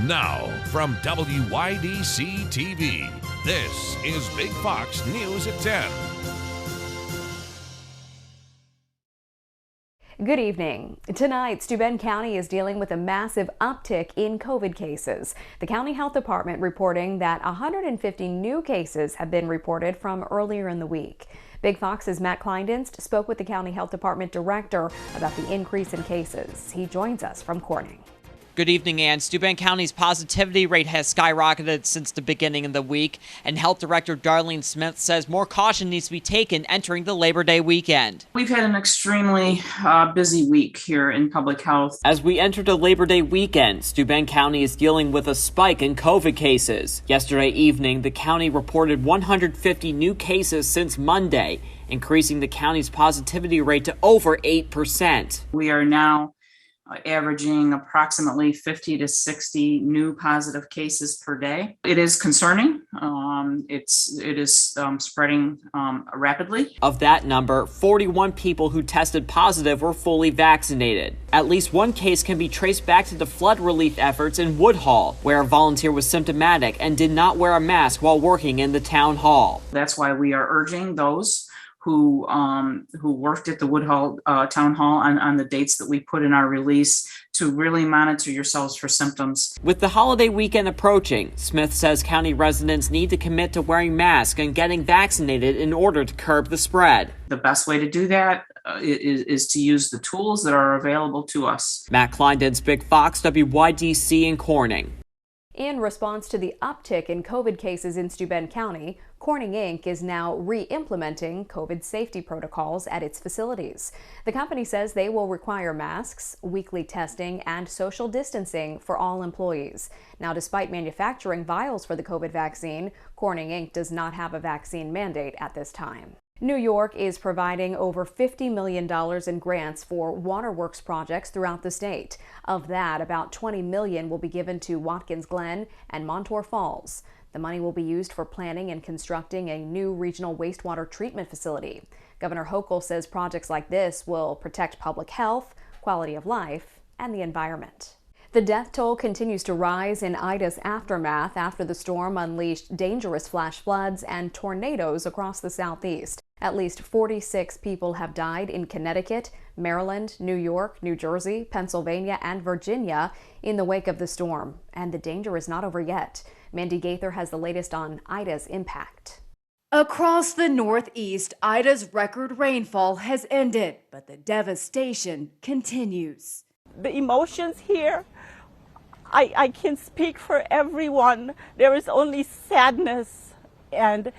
Now, from WYDC TV, this is Big Fox News at 10. Good evening. Tonight, Steuben County is dealing with a massive uptick in COVID cases. The County Health Department reporting that 150 new cases have been reported from earlier in the week. Big Fox's Matt Kleindienst spoke with the County Health Department director about the increase in cases. He joins us from Corning. Good evening, Ann. Steuben County's positivity rate has skyrocketed since the beginning of the week, and Health Director Darlene Smith says more caution needs to be taken entering the Labor Day weekend. We've had an extremely busy week here in public health. As we enter the Labor Day weekend, Steuben County is dealing with a spike in COVID cases. Yesterday evening, the county reported 150 new cases since Monday, increasing the county's positivity rate to over 8%. We are now averaging approximately 50 to 60 new positive cases per day. It is concerning. It is spreading rapidly. Of that number, 41 people who tested positive were fully vaccinated. At least one case can be traced back to the flood relief efforts in Woodhull, where a volunteer was symptomatic and did not wear a mask while working in the town hall. That's why we are urging those who worked at the Woodhull Town Hall on the dates that we put in our release to really monitor yourselves for symptoms. With the holiday weekend approaching, Smith says county residents need to commit to wearing masks and getting vaccinated in order to curb the spread. The best way to do that is to use the tools that are available to us. Matt Kleindienst, Big Fox, WYDC in Corning. In response to the uptick in COVID cases in Steuben County, Corning Inc. is now re-implementing COVID safety protocols at its facilities. The company says they will require masks, weekly testing, and social distancing for all employees. Now, despite manufacturing vials for the COVID vaccine, Corning Inc. does not have a vaccine mandate at this time. New York is providing over $50 million in grants for waterworks projects throughout the state. Of that, about $20 million will be given to Watkins Glen and Montour Falls. The money will be used for planning and constructing a new regional wastewater treatment facility. Governor Hochul says projects like this will protect public health, quality of life, and the environment. The death toll continues to rise in Ida's aftermath after the storm unleashed dangerous flash floods and tornadoes across the southeast. At least 46 people have died in Connecticut, Maryland, New York, New Jersey, Pennsylvania, and Virginia in the wake of the storm. And the danger is not over yet. Mandy Gaither has the latest on Ida's impact. Across the Northeast, Ida's record rainfall has ended, but the devastation continues. The emotions here, I can speak for everyone. There is only sadness, and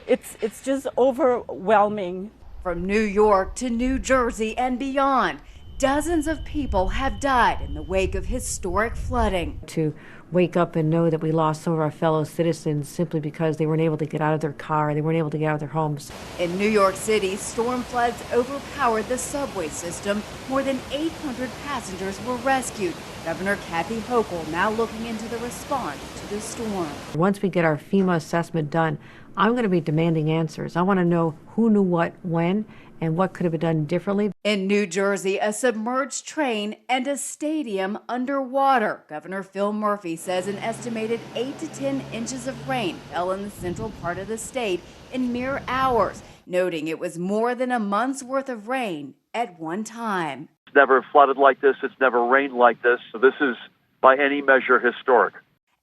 it's just overwhelming. From New York to New Jersey and beyond, dozens of people have died in the wake of historic flooding. To wake up and know that we lost some of our fellow citizens simply because they weren't able to get out of their car, they weren't able to get out of their homes. In New York City, storm floods overpowered the subway system. More than 800 passengers were rescued. Governor Kathy Hochul now looking into the response to the storm. Once we get our FEMA assessment done, I'm going to be demanding answers. I want to know who knew what when and what could have been done differently. In New Jersey, a submerged train and a stadium underwater. Governor Phil Murphy says an estimated 8 to 10 inches of rain fell in the central part of the state in mere hours, noting it was more than a month's worth of rain at one time. It's never flooded like this. It's never rained like this. So this is, by any measure, historic.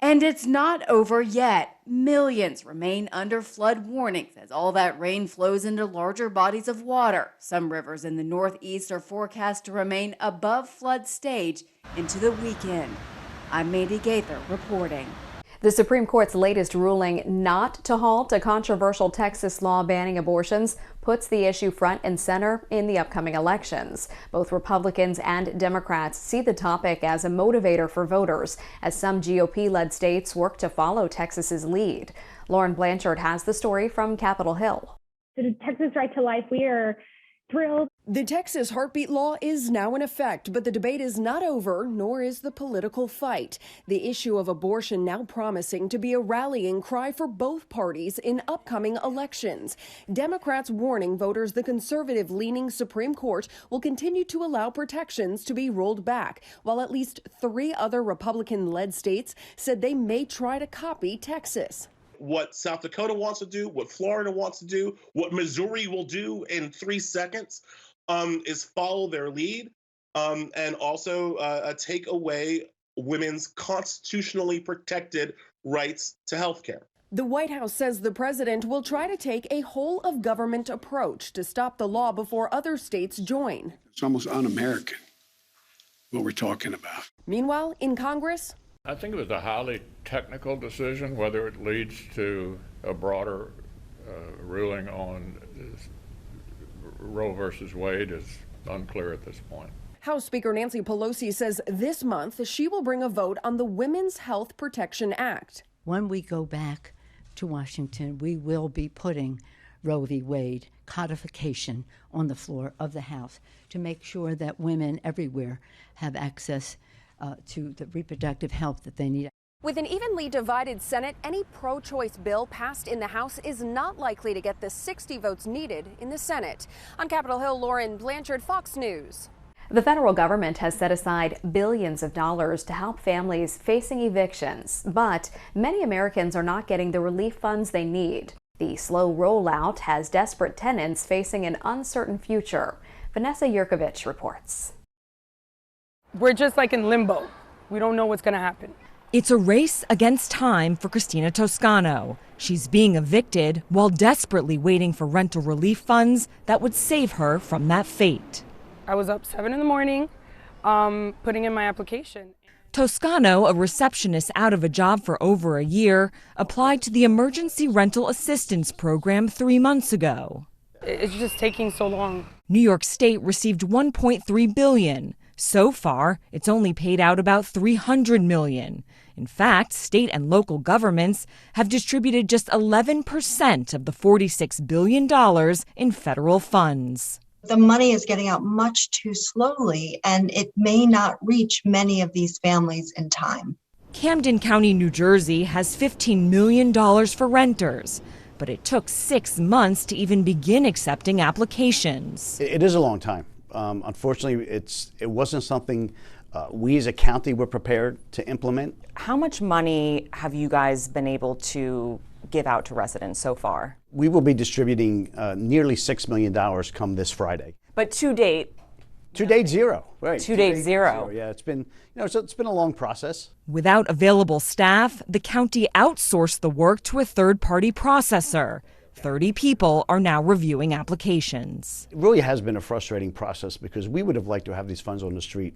And it's not over yet. Millions remain under flood warnings as all that rain flows into larger bodies of water. Some rivers in the Northeast are forecast to remain above flood stage into the weekend. I'm Mandy Gaither reporting. The Supreme Court's latest ruling not to halt a controversial Texas law banning abortions puts the issue front and center in the upcoming elections. Both Republicans and Democrats see the topic as a motivator for voters as some GOP-led states work to follow Texas's lead. Lauren Blanchard has the story from Capitol Hill. The Texas Right to Life, we are thrilled. The Texas heartbeat law is now in effect, but the debate is not over, nor is the political fight. The issue of abortion now promising to be a rallying cry for both parties in upcoming elections. Democrats warning voters the conservative-leaning Supreme Court will continue to allow protections to be rolled back, while at least 3 other Republican-led states said they may try to copy Texas. What South Dakota wants to do, what Florida wants to do, what Missouri will do in 3 seconds is follow their lead and also take away women's constitutionally protected rights to health care. The White House says the president will try to take a whole-of-government approach to stop the law before other states join. It's almost un-American, what we're talking about. Meanwhile, in Congress, I think it was a highly technical decision. Whether it leads to a broader ruling on Roe versus Wade is unclear at this point. House Speaker Nancy Pelosi says this month she will bring a vote on the Women's Health Protection Act. When we go back to Washington, we will be putting Roe v. Wade codification on the floor of the House to make sure that women everywhere have access to the reproductive health that they need. With an evenly divided Senate, any pro-choice bill passed in the House is not likely to get the 60 votes needed in the Senate. On Capitol Hill, Lauren Blanchard, Fox News. The federal government has set aside billions of dollars to help families facing evictions, but many Americans are not getting the relief funds they need. The slow rollout has desperate tenants facing an uncertain future. Vanessa Yurkovich reports. We're just like in limbo. We don't know what's going to happen. It's a race against time for Christina Toscano. She's being evicted while desperately waiting for rental relief funds that would save her from that fate. I was up 7 in the morning, putting in my application. Toscano, a receptionist out of a job for over a year, applied to the Emergency Rental Assistance Program 3 months ago. It's just taking so long. New York State received $1.3 billion. So far, it's only paid out about $300 million. In fact, state and local governments have distributed just 11% of the $46 billion in federal funds. The money is getting out much too slowly, and it may not reach many of these families in time. Camden County, New Jersey has $15 million for renters, but it took 6 months to even begin accepting applications. It is a long time. Unfortunately, it wasn't something we as a county were prepared to implement. How much money have you guys been able to give out to residents so far? We will be distributing nearly $6 million come this Friday. But to date? To date, zero. Right. To date, zero. Yeah, it's been, it's been a long process. Without available staff, the county outsourced the work to a third-party processor. 30 people are now reviewing applications. It really has been a frustrating process because we would have liked to have these funds on the street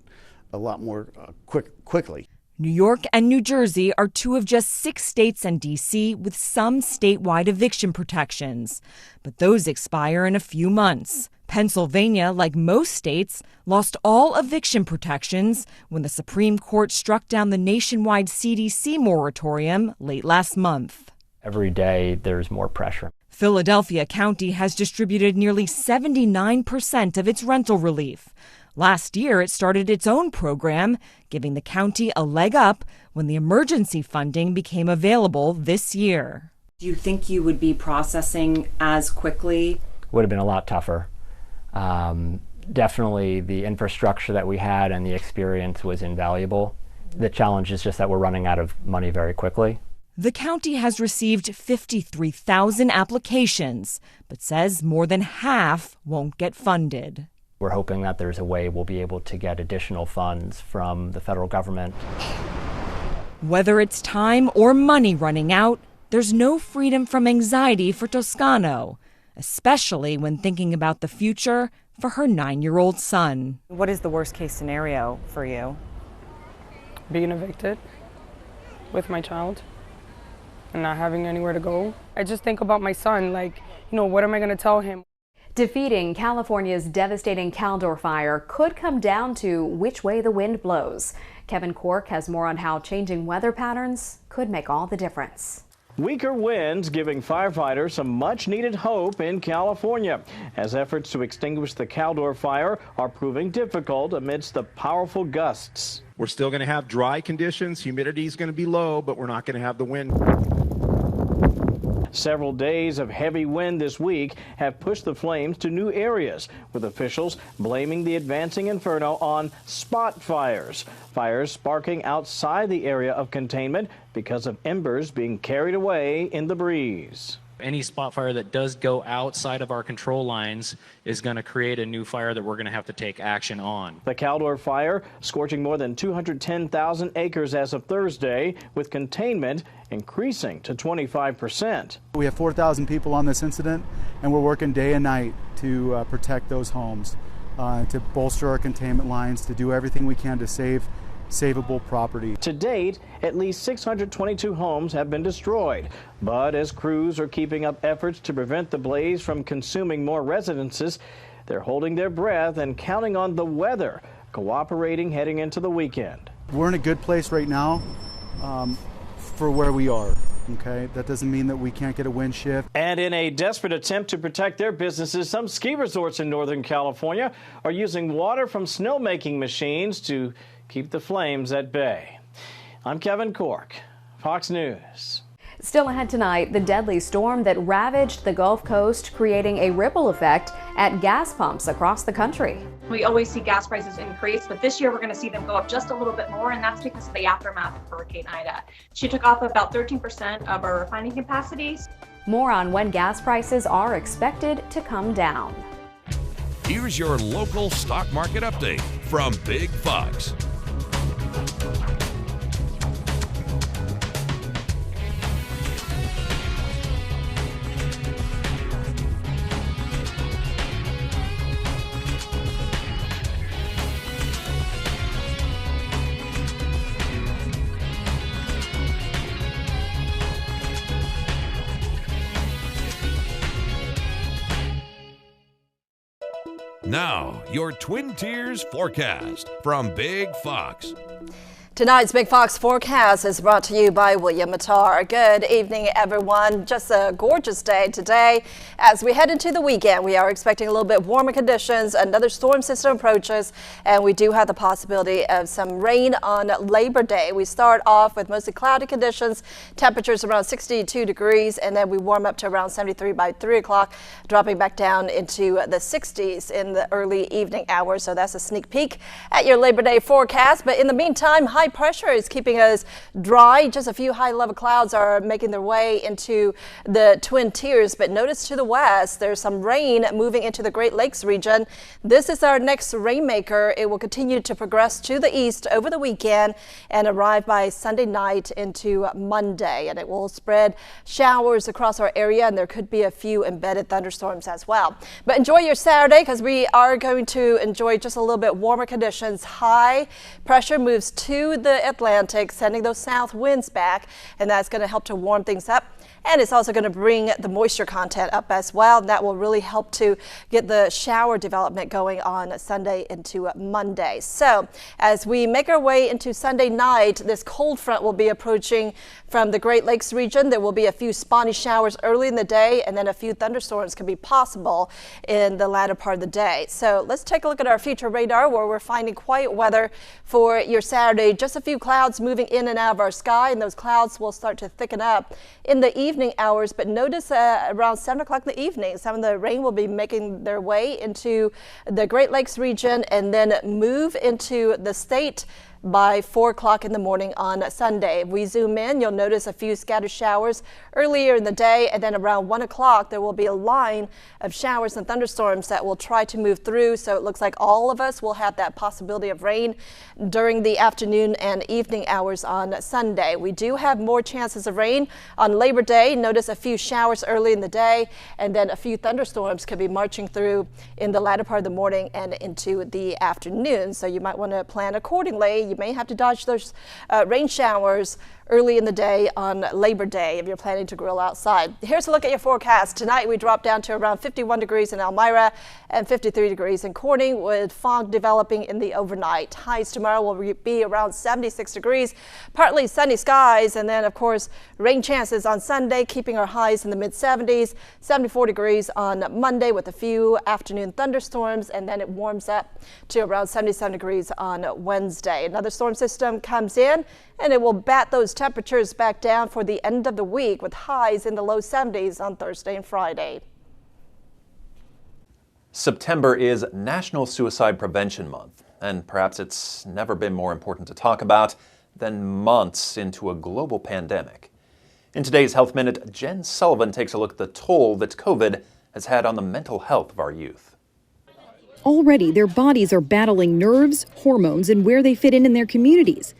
a lot more quickly. New York and New Jersey are 2 of just 6 states and D.C. with some statewide eviction protections, but those expire in a few months. Pennsylvania, like most states, lost all eviction protections when the Supreme Court struck down the nationwide CDC moratorium late last month. Every day there's more pressure. Philadelphia County has distributed nearly 79% of its rental relief. Last year, it started its own program, giving the county a leg up when the emergency funding became available this year. Do you think you would be processing as quickly? Would have been a lot tougher. Definitely the infrastructure that we had and the experience was invaluable. The challenge is just that we're running out of money very quickly. The county has received 53,000 applications, but says more than half won't get funded. We're hoping that there's a way we'll be able to get additional funds from the federal government. Whether it's time or money running out, there's no freedom from anxiety for Toscano, especially when thinking about the future for her 9-year-old son. What is the worst case scenario for you? Being evicted with my child and not having anywhere to go. I just think about my son, what am I going to tell him? Defeating California's devastating Caldor fire could come down to which way the wind blows. Kevin Cork has more on how changing weather patterns could make all the difference. Weaker winds giving firefighters some much-needed hope in California, as efforts to extinguish the Caldor fire are proving difficult amidst the powerful gusts. We're still going to have dry conditions. Humidity is going to be low, but we're not going to have the wind. Several days of heavy wind this week have pushed the flames to new areas, with officials blaming the advancing inferno on spot fires. Fires sparking outside the area of containment because of embers being carried away in the breeze. Any spot fire that does go outside of our control lines is going to create a new fire that we're going to have to take action on. The Caldor fire scorching more than 210,000 acres as of Thursday, with containment increasing to 25%. We have 4,000 people on this incident, and we're working day and night to protect those homes, to bolster our containment lines, to do everything we can to save savable property. To date, at least 622 homes have been destroyed, but as crews are keeping up efforts to prevent the blaze from consuming more residences, they're holding their breath and counting on the weather cooperating heading into the weekend. We're in a good place right now for where we are. Okay, that doesn't mean that we can't get a wind shift. And in a desperate attempt to protect their businesses, some ski resorts in Northern California are using water from snowmaking machines to keep the flames at bay. I'm Kevin Cork, Fox News. Still ahead tonight, the deadly storm that ravaged the Gulf Coast, creating a ripple effect at gas pumps across the country. We always see gas prices increase, but this year we're going to see them go up just a little bit more, and that's because of the aftermath of Hurricane Ida. She took off about 13% of our refining capacities. More on when gas prices are expected to come down. Here's your local stock market update from Big Fox. Now, your Twin Tiers forecast from Big Fox. Tonight's Big Fox forecast is brought to you by William Mattar. Good evening, everyone. Just a gorgeous day today. As we head into the weekend, we are expecting a little bit warmer conditions. Another storm system approaches, and we do have the possibility of some rain on Labor Day. We start off with mostly cloudy conditions, temperatures around 62 degrees, and then we warm up to around 73 by 3 o'clock, dropping back down into the 60s in the early evening hours. So that's a sneak peek at your Labor Day forecast. But in the meantime, high pressure is keeping us dry. Just a few high level clouds are making their way into the Twin Tiers, but notice to the west there's some rain moving into the Great Lakes region. This is our next rainmaker. It will continue to progress to the east over the weekend and arrive by Sunday night into Monday, and it will spread showers across our area, and there could be a few embedded thunderstorms as well. But enjoy your Saturday, because we are going to enjoy just a little bit warmer conditions. High pressure moves to the Atlantic, sending those south winds back, and that's going to help to warm things up. And it's also going to bring the moisture content up as well. That will really help to get the shower development going on Sunday into Monday. So as we make our way into Sunday night, this cold front will be approaching from the Great Lakes region. There will be a few spotty showers early in the day, and then a few thunderstorms can be possible in the latter part of the day. So let's take a look at our future radar, where we're finding quiet weather for your Saturday. Just a few clouds moving in and out of our sky, and those clouds will start to thicken up in the evening hours. But notice around 7 o'clock in the evening, some of the rain will be making their way into the Great Lakes region and then move into the state by 4 o'clock in the morning on Sunday. If we zoom in, you'll notice a few scattered showers earlier in the day, and then around 1 o'clock there will be a line of showers and thunderstorms that will try to move through. So it looks like all of us will have that possibility of rain during the afternoon and evening hours on Sunday. We do have more chances of rain on Labor Day. Notice a few showers early in the day, and then a few thunderstorms could be marching through in the latter part of the morning and into the afternoon. So you might want to plan accordingly. You may have to dodge those rain showers early in the day on Labor Day if you're planning to grill outside. Here's a look at your forecast. Tonight we drop down to around 51 degrees in Elmira and 53 degrees in Corning, with fog developing in the overnight. Highs tomorrow will be around 76 degrees, partly sunny skies, and then of course rain chances on Sunday, keeping our highs in the mid-70s, 74 degrees on Monday with a few afternoon thunderstorms, and then it warms up to around 77 degrees on Wednesday. Another storm system comes in and it will bat those temperatures back down for the end of the week, with highs in the low 70s on Thursday and Friday. September is National Suicide Prevention Month, and perhaps it's never been more important to talk about than months into a global pandemic. In today's Health Minute, Jen Sullivan takes a look at the toll that COVID has had on the mental health of our youth. Already, their bodies are battling nerves, hormones, and where they fit in their communities.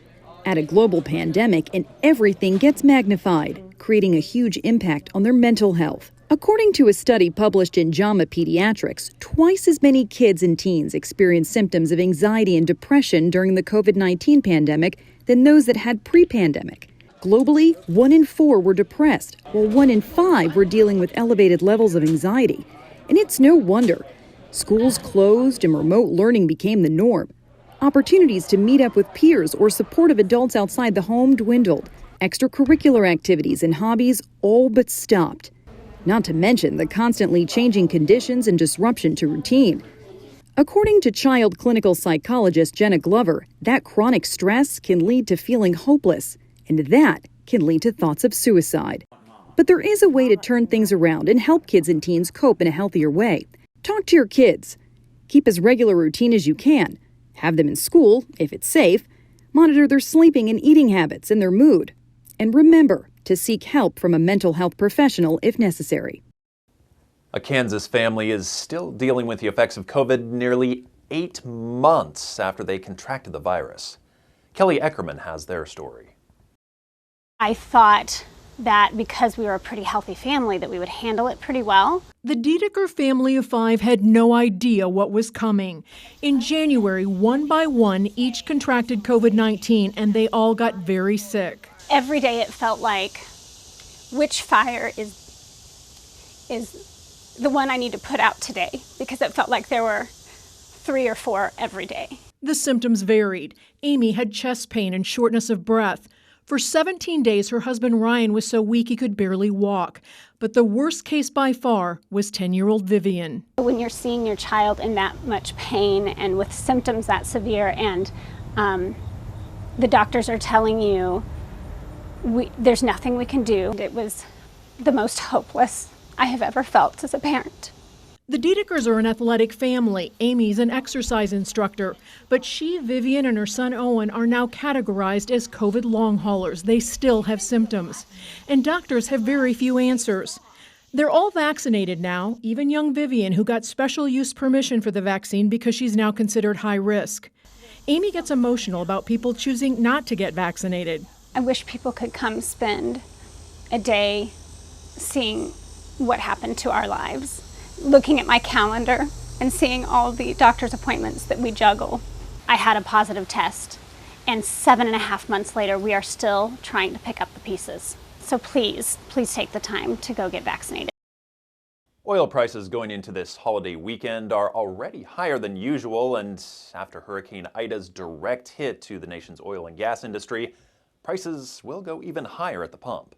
Add a global pandemic and everything gets magnified, creating a huge impact on their mental health. According to a study published in JAMA Pediatrics, twice as many kids and teens experienced symptoms of anxiety and depression during the COVID-19 pandemic than those that had pre-pandemic. Globally, 1 in 4 were depressed, while 1 in 5 were dealing with elevated levels of anxiety. And it's no wonder. Schools closed and remote learning became the norm. Opportunities to meet up with peers or supportive adults outside the home dwindled. Extracurricular activities and hobbies all but stopped. Not to mention the constantly changing conditions and disruption to routine. According to child clinical psychologist Jenna Glover, that chronic stress can lead to feeling hopeless, and that can lead to thoughts of suicide. But there is a way to turn things around and help kids and teens cope in a healthier way. Talk to your kids. Keep as regular routine as you can. Have them in school, if it's safe. Monitor their sleeping and eating habits and their mood. And remember to seek help from a mental health professional if necessary. A Kansas family is still dealing with the effects of COVID nearly 8 months after they contracted the virus. Kelly Eckerman has their story. I thought that because we were a pretty healthy family that we would handle it pretty well. The Dedeker family of 5 had no idea what was coming. In January, one by one, each contracted COVID-19 and they all got very sick. Every day it felt like, which fire is the one I need to put out today? Because it felt like there were 3 or 4 every day. The symptoms varied. Amy had chest pain and shortness of breath. For 17 days, her husband Ryan was so weak he could barely walk. But the worst case by far was 10-year-old Vivian. When you're seeing your child in that much pain and with symptoms that severe, and the doctors are telling you there's nothing we can do, it was the most hopeless I have ever felt as a parent. The Dedekers are an athletic family. Amy's an exercise instructor, but she, Vivian, and her son Owen are now categorized as COVID long haulers. They still have symptoms, and doctors have very few answers. They're all vaccinated now, even young Vivian, who got special use permission for the vaccine because she's now considered high risk. Amy gets emotional about people choosing not to get vaccinated. I wish people could come spend a day seeing what happened to our lives, looking at my calendar and seeing all the doctor's appointments that we juggle. I had a positive test, and 7.5 months later, we are still trying to pick up the pieces. So please take the time to go get vaccinated. Oil prices going into this holiday weekend are already higher than usual, and after Hurricane Ida's direct hit to the nation's oil and gas industry, prices will go even higher at the pump.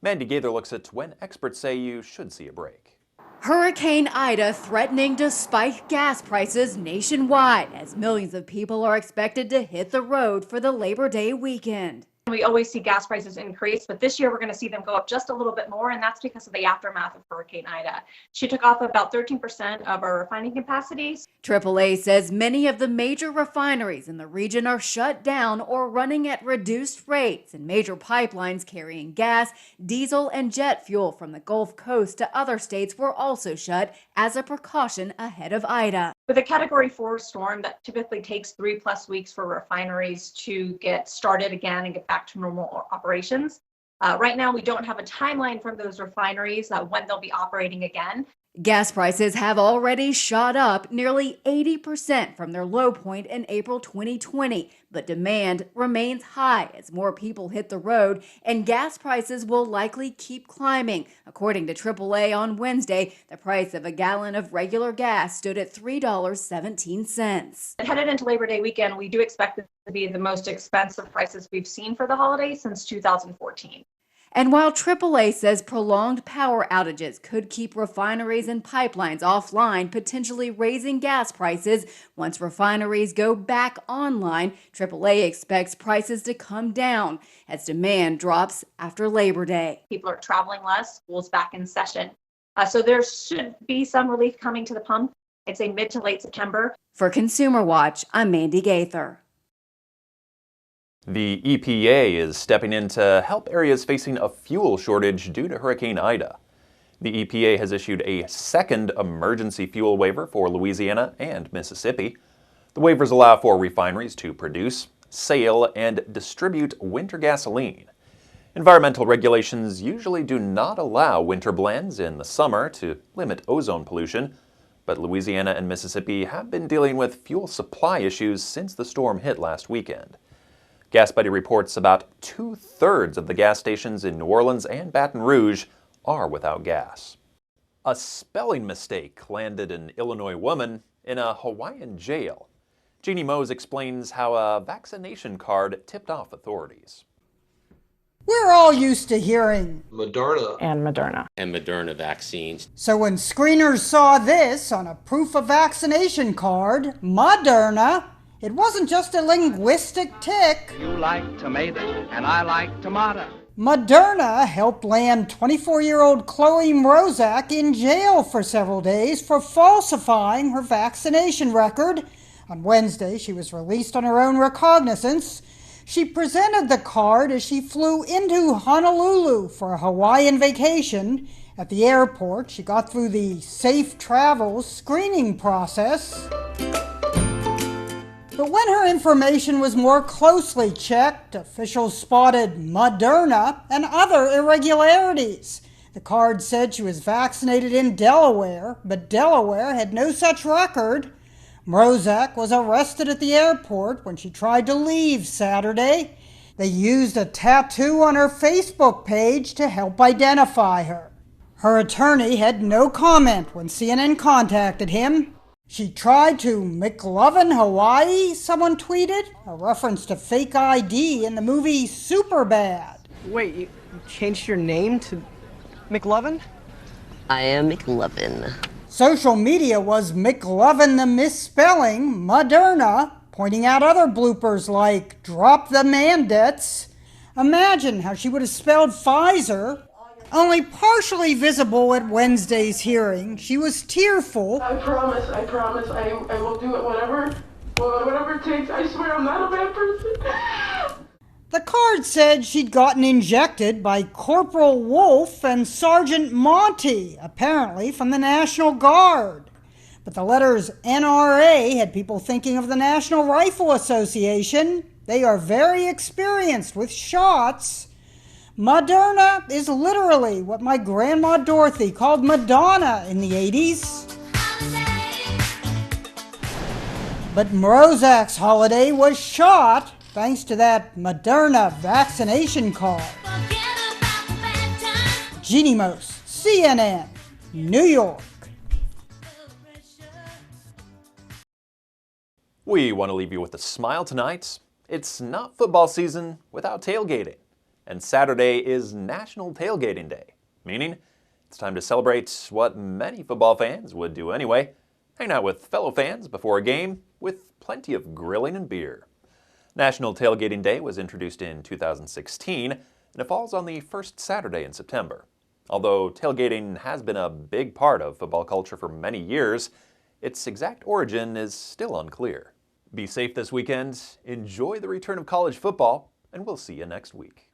Mandy Gaither looks at when experts say you should see a break. Hurricane Ida threatening to spike gas prices nationwide as millions of people are expected to hit the road for the Labor Day weekend. We always see gas prices increase, but this year we're going to see them go up just a little bit more, and that's because of the aftermath of Hurricane Ida. She took off about 13% of our refining capacities. AAA says many of the major refineries in the region are shut down or running at reduced rates, and major pipelines carrying gas, diesel, and jet fuel from the Gulf Coast to other states were also shut as a precaution ahead of Ida. With a Category 4 storm, that typically takes 3+ weeks for refineries to get started again and get back to normal operations. Right now, we don't have a timeline from those refineries when they'll be operating again. Gas prices have already shot up nearly 80% from their low point in April 2020, but demand remains high as more people hit the road, and gas prices will likely keep climbing. According to AAA on Wednesday, the price of a gallon of regular gas stood at $3.17. Headed into Labor Day weekend, we do expect this to be the most expensive prices we've seen for the holiday since 2014. And while AAA says prolonged power outages could keep refineries and pipelines offline, potentially raising gas prices, once refineries go back online, AAA expects prices to come down as demand drops after Labor Day. People are traveling less, school's back in session. So there should be some relief coming to the pump. I'd say mid to late September. For Consumer Watch, I'm Mandy Gaither. The EPA is stepping in to help areas facing a fuel shortage due to Hurricane Ida. The EPA has issued a second emergency fuel waiver for Louisiana and Mississippi. The waivers allow for refineries to produce, sell, and distribute winter gasoline. Environmental regulations usually do not allow winter blends in the summer to limit ozone pollution, but Louisiana and Mississippi have been dealing with fuel supply issues since the storm hit last weekend. GasBuddy reports about 2/3 of the gas stations in New Orleans and Baton Rouge are without gas. A spelling mistake landed an Illinois woman in a Hawaiian jail. Jeannie Mose explains how a vaccination card tipped off authorities. We're all used to hearing Moderna and Moderna and Moderna vaccines. So when screeners saw this on a proof of vaccination card, Moderna, it wasn't just a linguistic tick. You like tomato, and I like tomato. Moderna helped land 24-year-old Chloe Mrozak in jail for several days for falsifying her vaccination record. On Wednesday, she was released on her own recognizance. She presented the card as she flew into Honolulu for a Hawaiian vacation. At the airport, she got through the safe travel screening process. But when her information was more closely checked, officials spotted Moderna and other irregularities. The card said she was vaccinated in Delaware, but Delaware had no such record. Mrozak was arrested at the airport when she tried to leave Saturday. They used a tattoo on her Facebook page to help identify her. Her attorney had no comment when CNN contacted him. She tried to McLovin, Hawaii, someone tweeted, a reference to fake ID in the movie Superbad. Wait, you changed your name to McLovin? I am McLovin. Social media was McLovin the misspelling, Moderna, pointing out other bloopers like drop the mandates. Imagine how she would have spelled Pfizer. Only partially visible at Wednesday's hearing, she was tearful. I promise, I will do it whatever it takes. I swear I'm not a bad person. The card said she'd gotten injected by Corporal Wolf and Sergeant Monty, apparently from the National Guard. But the letters NRA had people thinking of the National Rifle Association. They are very experienced with shots. Moderna is literally what my grandma Dorothy called Madonna in the 80s. But Mrozak's holiday was shot thanks to that Moderna vaccination card. Jeannie Mose, CNN, New York. We want to leave you with a smile tonight. It's not football season without tailgating. And Saturday is National Tailgating Day, meaning it's time to celebrate what many football fans would do anyway, hang out with fellow fans before a game with plenty of grilling and beer. National Tailgating Day was introduced in 2016, and it falls on the first Saturday in September. Although tailgating has been a big part of football culture for many years, its exact origin is still unclear. Be safe this weekend, enjoy the return of college football, and we'll see you next week.